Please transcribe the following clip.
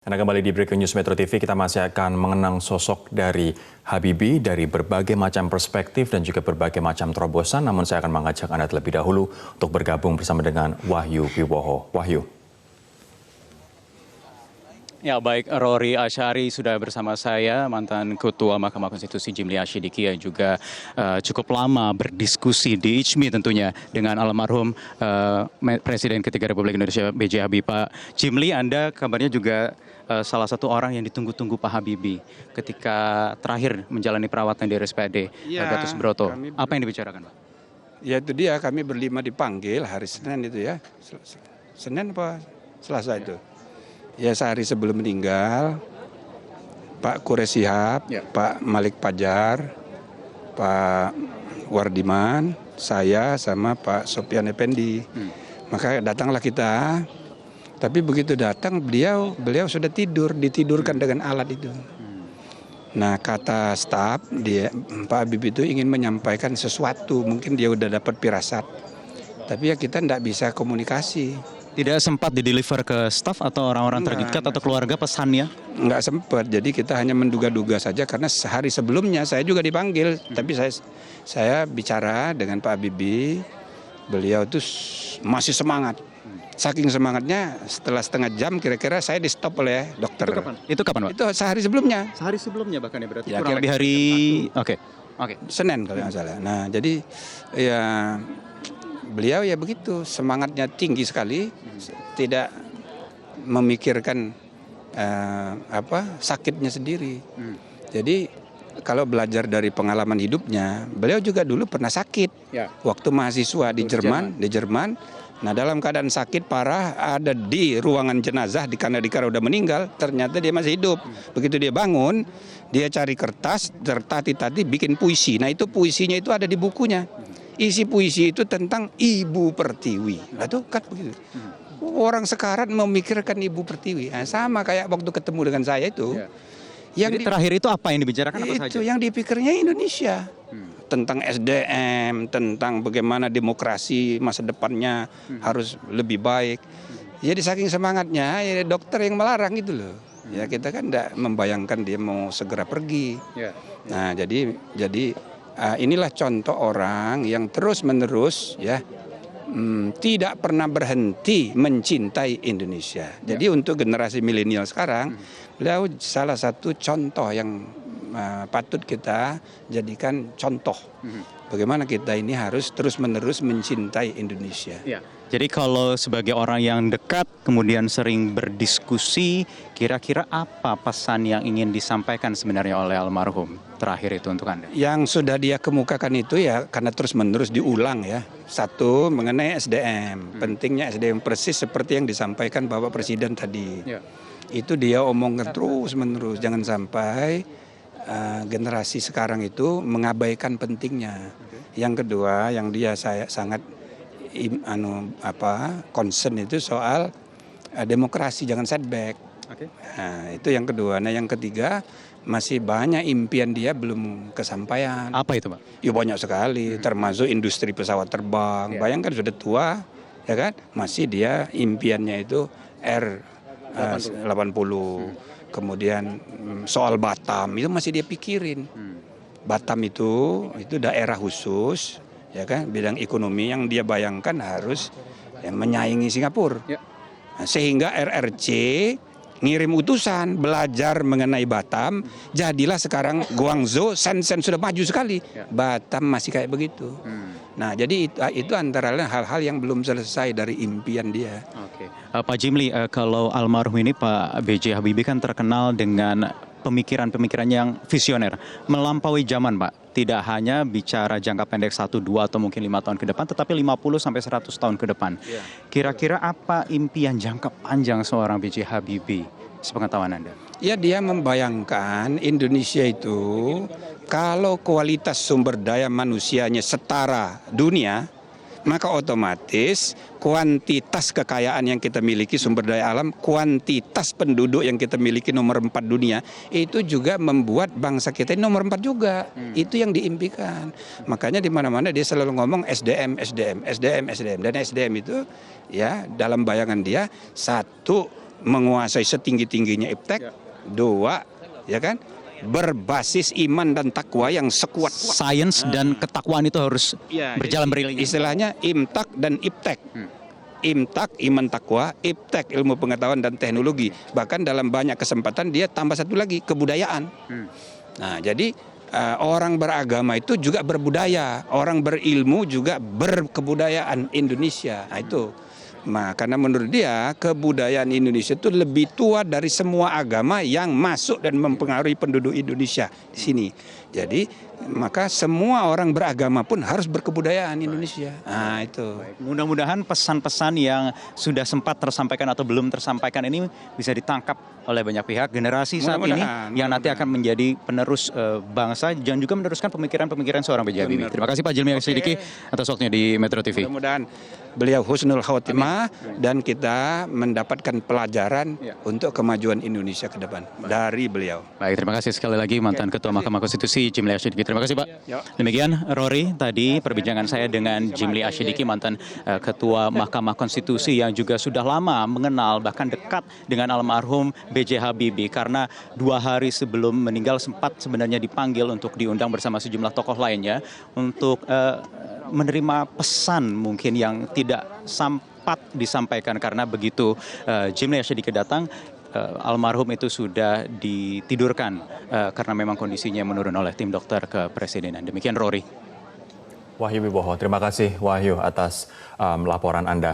Anda kembali di Breaking News Metro TV, kita masih akan mengenang sosok dari Habibie dari berbagai macam perspektif dan juga berbagai macam terobosan. Namun saya akan mengajak Anda terlebih dahulu untuk bergabung bersama dengan Wahyu Wiwoho. Wahyu. Ya baik, Rory Asyari sudah bersama saya, mantan Ketua Mahkamah Konstitusi Jimli Asyidiki yang juga cukup lama berdiskusi di ICMI tentunya dengan almarhum Presiden ketiga Republik Indonesia B.J. Habibie. Pak Jimli, Anda kabarnya juga salah satu orang yang ditunggu-tunggu Pak Habibie ketika terakhir menjalani perawatan di RSPAD Gatot Subroto. Apa yang dibicarakan, Pak? Ya itu dia, kami berlima dipanggil hari Senin itu ya. Senin apa Selasa itu. Ya sehari sebelum meninggal, Pak Quraish Shihab, Pak Malik Padjar, Pak Wardiman, saya sama Pak Sopyan Effendi. Maka datanglah kita. Tapi begitu datang beliau sudah tidur, ditidurkan dengan alat itu. Nah kata staf, Pak Habibie itu ingin menyampaikan sesuatu, mungkin dia udah dapat firasat. Tapi ya kita tidak bisa komunikasi. Tidak sempat dideliver ke staf atau orang-orang terdekat atau keluarga pesannya? Enggak sempat, jadi kita hanya menduga-duga saja karena sehari sebelumnya saya juga dipanggil. Tapi saya bicara dengan Pak Habibie, beliau itu masih semangat. Saking semangatnya setelah setengah jam kira-kira saya di stop oleh dokter. Itu kapan Pak? Itu sehari sebelumnya. Sehari sebelumnya bahkan ya berarti Ya, kurang lebih hari... Oke. Senin kalau nggak salah. Nah jadi ya beliau ya begitu, semangatnya tinggi sekali, tidak memikirkan sakitnya sendiri. Jadi kalau belajar dari pengalaman hidupnya, beliau juga dulu pernah sakit waktu mahasiswa di Jerman. Nah dalam keadaan sakit parah ada di ruangan jenazah karena udah meninggal, ternyata dia masih hidup. Begitu dia bangun, dia cari kertas, tertati-tati bikin puisi. Nah itu puisinya itu ada di bukunya. Isi puisi itu tentang Ibu Pertiwi. Nah itu kan begitu. Orang sekarang memikirkan Ibu Pertiwi. Nah, sama kayak waktu ketemu dengan saya itu. Jadi terakhir itu apa yang dibicarakan apa saja? Itu yang dipikirnya Indonesia. Tentang SDM, tentang bagaimana demokrasi masa depannya harus lebih baik. Jadi saking semangatnya ya dokter yang melarang itu loh. Ya kita kan tidak membayangkan dia mau segera pergi. Nah jadi inilah contoh orang yang terus-menerus ya tidak pernah berhenti mencintai Indonesia. Jadi untuk generasi milenial sekarang, beliau salah satu contoh yang patut kita jadikan contoh. Bagaimana kita ini harus terus-menerus mencintai Indonesia. Jadi kalau sebagai orang yang dekat, kemudian sering berdiskusi, kira-kira apa pesan yang ingin disampaikan sebenarnya oleh almarhum terakhir itu untuk Anda? Yang sudah dia kemukakan itu ya karena terus-menerus diulang ya. Satu mengenai SDM, pentingnya SDM persis seperti yang disampaikan Bapak Presiden tadi. Itu dia omongkan terus-menerus, jangan sampai generasi sekarang itu mengabaikan pentingnya. Yang kedua yang saya sangat concern itu soal demokrasi, jangan setback. Nah, itu yang kedua. Nah, yang ketiga masih banyak impian dia belum kesampaian. Apa itu, Pak? Ya banyak sekali, termasuk industri pesawat terbang. Bayangkan sudah tua, ya kan? Masih dia impiannya itu R80. Kemudian soal Batam itu masih dia pikirin. Batam itu daerah khusus, ya kan, bidang ekonomi yang dia bayangkan harus menyaingi Singapura. Nah, sehingga RRC ngirim utusan belajar mengenai Batam, jadilah sekarang Guangzhou, Shenzhen sudah maju sekali. Batam masih kayak begitu. Nah, jadi itu antara lain hal-hal yang belum selesai dari impian dia. Pak Jimli, kalau almarhum ini Pak B.J. Habibie kan terkenal dengan pemikiran-pemikiran yang visioner, melampaui zaman, Pak. Tidak hanya bicara jangka pendek 1, 2 atau mungkin 5 tahun ke depan, tetapi 50 sampai 100 tahun ke depan. Kira-kira apa impian jangka panjang seorang B.J. Habibie, sepengetahuan Anda? Ya, dia membayangkan Indonesia itu kalau kualitas sumber daya manusianya setara dunia, maka otomatis kuantitas kekayaan yang kita miliki sumber daya alam, kuantitas penduduk yang kita miliki nomor 4 dunia, itu juga membuat bangsa kita nomor 4 juga. Itu yang diimpikan. Makanya di mana-mana dia selalu ngomong SDM. Dan SDM itu ya dalam bayangan dia satu menguasai setinggi-tingginya iptek. Dua, ya kan, berbasis iman dan takwa yang sekuat-kuat. Sains dan ketakwaan itu harus Ya, berjalan jadi beriringan. Istilahnya imtak dan iptek. Imtak, iman takwa, iptek, ilmu pengetahuan dan teknologi. Bahkan dalam banyak kesempatan dia tambah satu lagi, kebudayaan. Nah, jadi orang beragama itu juga berbudaya, orang berilmu juga berkebudayaan Indonesia. Nah, itu. Nah, karena menurut dia kebudayaan Indonesia itu lebih tua dari semua agama yang masuk dan mempengaruhi penduduk Indonesia di sini. Jadi maka semua orang beragama pun harus berkebudayaan Indonesia. Nah, itu. Mudah-mudahan pesan-pesan yang sudah sempat tersampaikan atau belum tersampaikan ini bisa ditangkap oleh banyak pihak, generasi saat ini yang nanti akan menjadi penerus bangsa dan juga meneruskan pemikiran-pemikiran seorang B.J. Habibie. Terima kasih Pak Jilmi Asyidiki atas waktunya di Metro TV. Mudah-mudahan beliau husnul khotimah dan kita mendapatkan pelajaran untuk kemajuan Indonesia ke depan dari beliau. Baik, terima kasih sekali lagi mantan Ketua Mahkamah Konstitusi Jimli Asyidiki. Terima kasih Pak. Yuk. Demikian Rory tadi perbincangan saya dengan Jimli Asyidiki, mantan Ketua Mahkamah Konstitusi yang juga sudah lama mengenal bahkan dekat dengan almarhum B.J. Habibie, karena 2 hari sebelum meninggal sempat sebenarnya dipanggil untuk diundang bersama sejumlah tokoh lainnya untuk menerima pesan mungkin yang tidak sempat disampaikan, karena begitu Jimli Asyidiki datang, almarhum itu sudah ditidurkan karena memang kondisinya menurun oleh tim dokter kepresidenan. Demikian Rory. Wahyu Wibowo, terima kasih Wahyu atas laporan Anda.